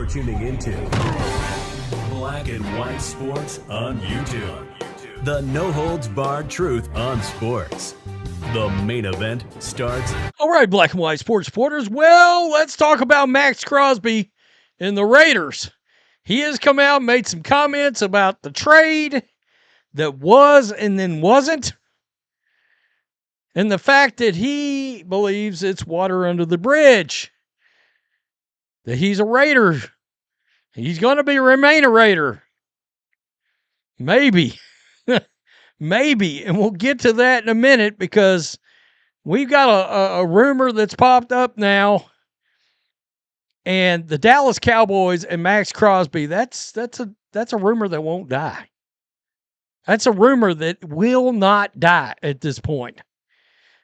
You're tuning into Black and White Sports on YouTube. The no-holds-barred truth on sports. The main event starts. All right, Black and White Sports supporters. Well, let's talk about Maxx Crosby and the Raiders. He has come out and made some comments about the trade that was and then wasn't. And the fact that he believes it's water under the bridge. That he's a Raider. He's going to remain a Raider. Maybe. Maybe. And we'll get to that in a minute because we've got a rumor that's popped up now. And the Dallas Cowboys and Maxx Crosby, that's a rumor that won't die. That's a rumor that will not die at this point.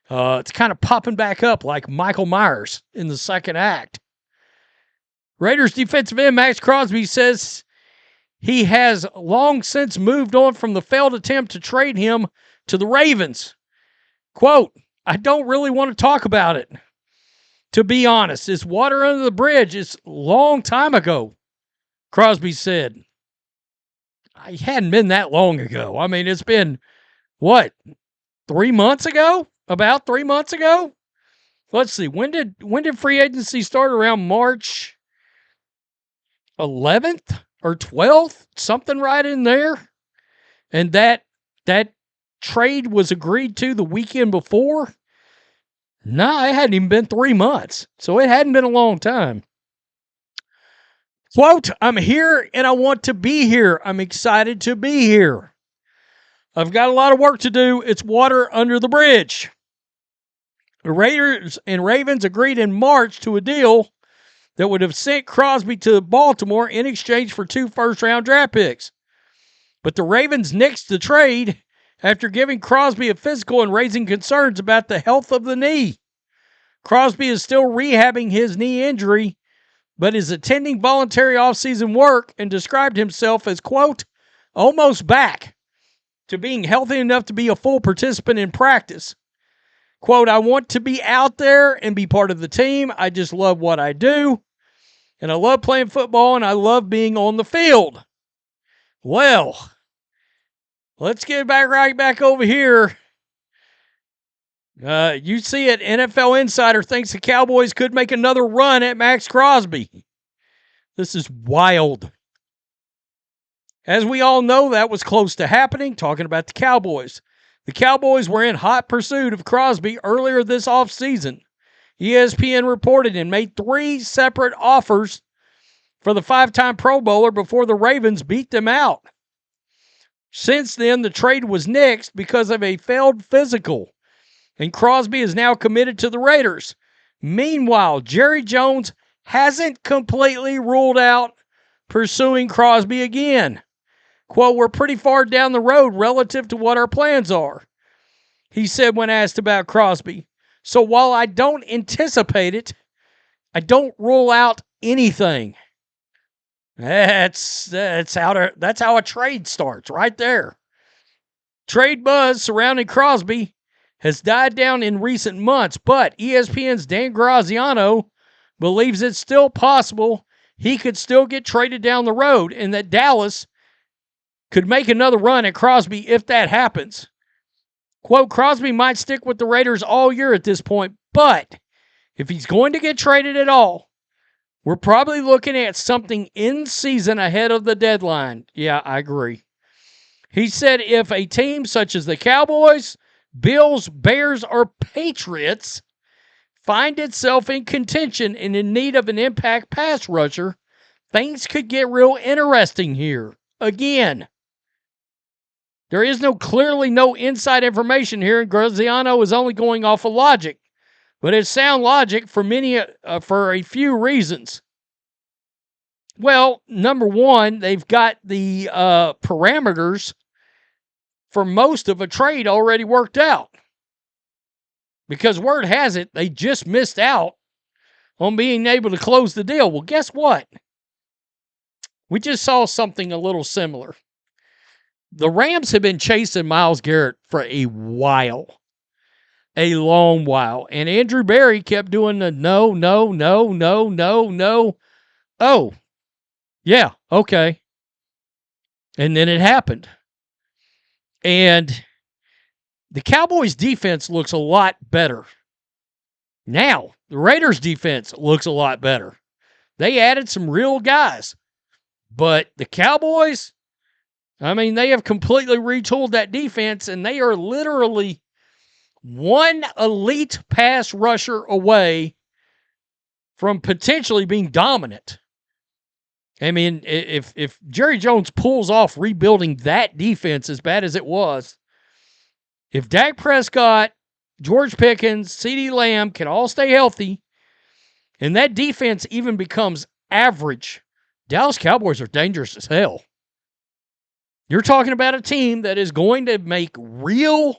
It's kind of popping back up like Michael Myers in the second act. Raiders defensive end Maxx Crosby says he has long since moved on from the failed attempt to trade him to the Ravens. Quote, I don't really want to talk about it. To be honest, it's water under the bridge. It's a long time ago, Crosby said. It hadn't been that long ago. I mean, it's been, 3 months ago? About 3 months ago? Let's see. When did free agency start? Around March 11th or 12th? Something right in there. And that trade was agreed to the weekend before? No, it hadn't even been 3 months. So it hadn't been a long time. Quote, I'm here and I want to be here. I'm excited to be here. I've got a lot of work to do. It's water under the bridge. The Raiders and Ravens agreed in March to a deal that would have sent Crosby to Baltimore in exchange for 2 first-round draft picks. But the Ravens nixed the trade after giving Crosby a physical and raising concerns about the health of the knee. Crosby is still rehabbing his knee injury, but is attending voluntary offseason work and described himself as, quote, almost back to being healthy enough to be a full participant in practice. Quote, I want to be out there and be part of the team. I just love what I do. And I love playing football, and I love being on the field. Well, let's get right back over here. You see it, NFL Insider thinks the Cowboys could make another run at Maxx Crosby. This is wild. As we all know, that was close to happening, talking about the Cowboys. The Cowboys were in hot pursuit of Crosby earlier this offseason. ESPN reported and made 3 separate offers for the 5-time Pro Bowler before the Ravens beat them out. Since then, the trade was nixed because of a failed physical, and Crosby is now committed to the Raiders. Meanwhile, Jerry Jones hasn't completely ruled out pursuing Crosby again. Quote, we're pretty far down the road relative to what our plans are, he said when asked about Crosby. So while I don't anticipate it, I don't rule out anything. That's how a trade starts right there. Trade buzz surrounding Crosby has died down in recent months, but ESPN's Dan Graziano believes it's still possible he could still get traded down the road and that Dallas could make another run at Crosby if that happens. Quote, Crosby might stick with the Raiders all year at this point, but if he's going to get traded at all, we're probably looking at something in season ahead of the deadline. Yeah, I agree. He said if a team such as the Cowboys, Bills, Bears, or Patriots find itself in contention and in need of an impact pass rusher, things could get real interesting here. Again, there is clearly no inside information here, and Graziano is only going off of logic. But it's sound logic for for a few reasons. Well, number one, they've got the parameters for most of a trade already worked out. Because word has it, they just missed out on being able to close the deal. Well, guess what? We just saw something a little similar. The Rams have been chasing Myles Garrett for a while. A long while. And Andrew Berry kept doing the no. Oh, Yeah, okay. And then it happened. And the Cowboys' defense looks a lot better. Now, the Raiders' defense looks a lot better. They added some real guys. But the Cowboys, I mean, they have completely retooled that defense, and they are literally one elite pass rusher away from potentially being dominant. I mean, if Jerry Jones pulls off rebuilding that defense as bad as it was, if Dak Prescott, George Pickens, CeeDee Lamb can all stay healthy, and that defense even becomes average, Dallas Cowboys are dangerous as hell. You're talking about a team that is going to make real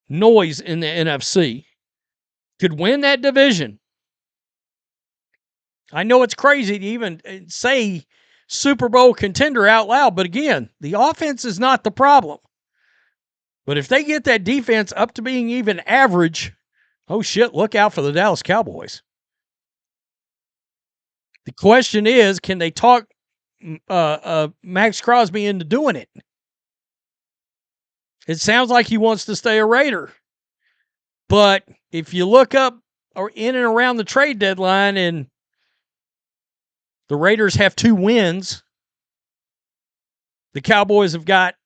noise in the NFC. Could win that division. I know it's crazy to even say Super Bowl contender out loud, but again, the offense is not the problem. But if they get that defense up to being even average, oh shit, look out for the Dallas Cowboys. The question is, can they talk Maxx Crosby into doing it? It sounds like he wants to stay a Raider. But if you look up or in and around the trade deadline and the Raiders have 2 wins, the Cowboys have got,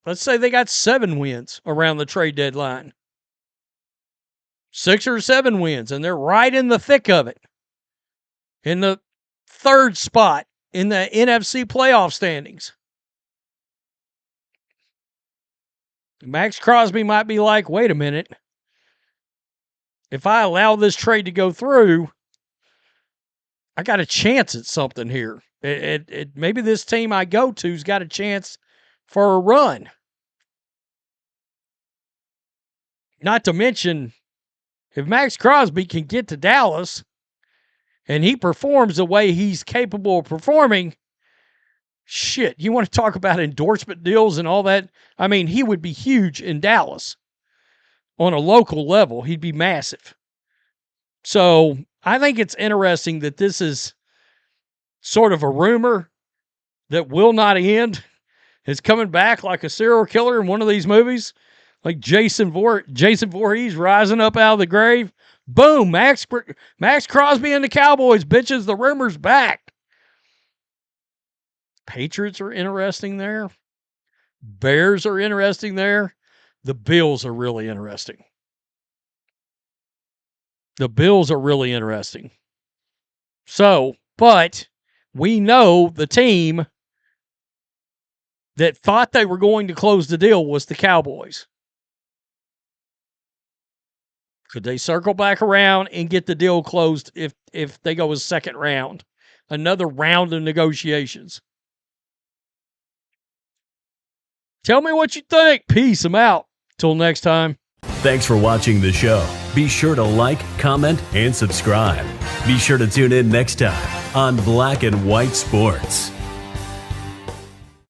let's say they got 7 wins around the trade deadline. 6 or 7 wins, and they're right in the thick of it. In the 3rd spot in the NFC playoff standings. Maxx Crosby might be like, wait a minute. If I allow this trade to go through, I got a chance at something here. Maybe this team I go to's got a chance for a run. Not to mention, if Maxx Crosby can get to Dallas and he performs the way he's capable of performing, shit, you want to talk about endorsement deals and all that? I mean, he would be huge in Dallas. On a local level, he'd be massive. So I think it's interesting that this is sort of a rumor that will not end. It's coming back like a serial killer in one of these movies, like Jason Voorhees rising up out of the grave. Boom, Maxx Crosby and the Cowboys, bitches, the rumor's back. Patriots are interesting there. Bears are interesting there. The Bills are really interesting. The Bills are really interesting. So, but we know the team that thought they were going to close the deal was the Cowboys. Could they circle back around and get the deal closed if they go a second round? Another round of negotiations. Tell me what you think. Peace. I'm out. Till next time. Thanks for watching the show. Be sure to like, comment, and subscribe. Be sure to tune in next time on Black and White Sports.